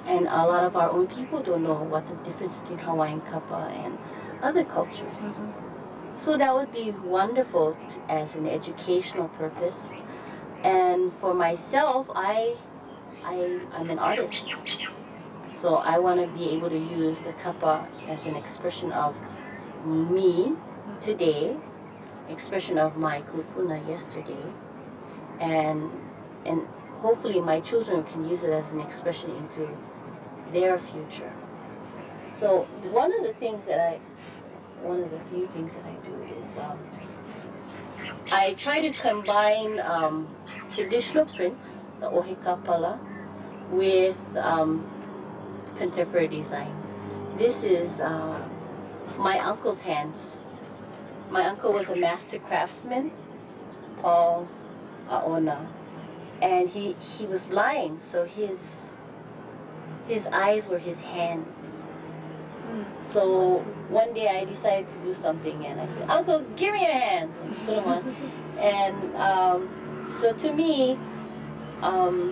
And a lot of our own people don't know what the difference between Hawaiian kapa and other cultures. So that would be wonderful as an educational purpose. And for myself, I'm an artist. So I want to be able to use the kapa as an expression of me today, expression of my kupuna yesterday, and hopefully my children can use it as an expression into their future. So one of the few things that I do is I try to combine traditional prints, the ohikapala, with contemporary design. This is my uncle's hands. My uncle was a master craftsman, Paul Aona, and he was blind, so his eyes were his hands. So one day I decided to do something, and I said, "Uncle, give me your hand." And put them on. And so to me,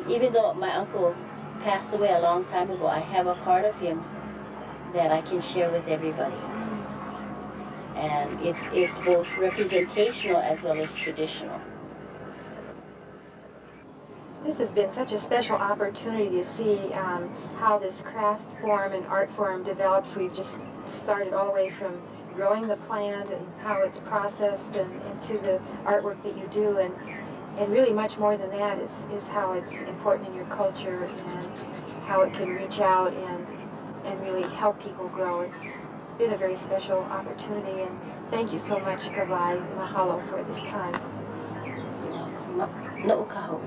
even though my uncle passed away a long time ago, I have a part of him that I can share with everybody. And it's both representational as well as traditional. This has been such a special opportunity to see how this craft form and art form develops. We've just started all the way from growing the plant and how it's processed and into the artwork that you do, and really much more than that is how it's important in your culture and how it can reach out and really help people grow. It's been a very special opportunity, and thank you so much, Kawai. Mahalo for this time. No'ukaho.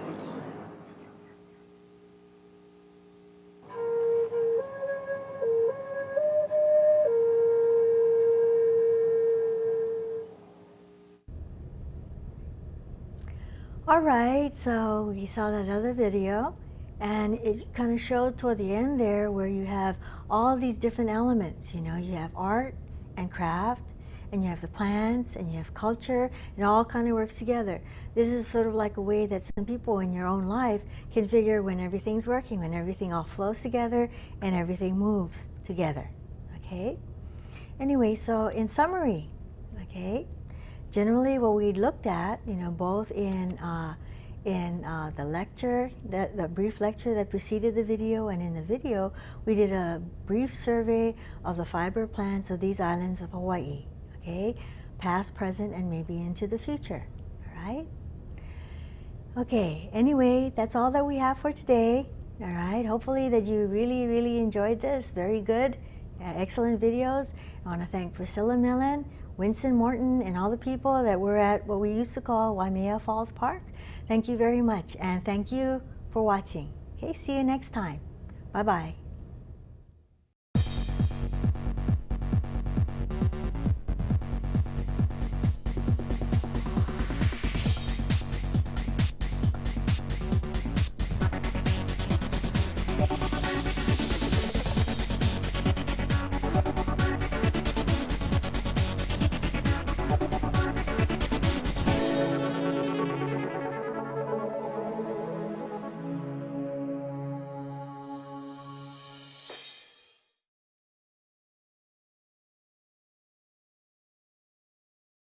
All right, so we saw that other video, and it kind of showed toward the end there where you have all these different elements. You know, you have art and craft, and you have the plants, and you have culture, and it all kind of works together. This is sort of like a way that some people in your own life can figure when everything's working, when everything all flows together, and everything moves together, okay? Anyway, so in summary, okay, generally what we looked at, you know, both in the lecture, the brief lecture that preceded the video, and in the video, we did a brief survey of the fiber plants of these islands of Hawaii, okay? Past, present, and maybe into the future, all right? Okay, anyway, that's all that we have for today, all right? Hopefully that you really, really enjoyed this. Very good, excellent videos. I want to thank Priscilla Millen, Winston Morton, and all the people that were at what we used to call Waimea Falls Park. Thank you very much, and thank you for watching. Okay, see you next time. Bye-bye.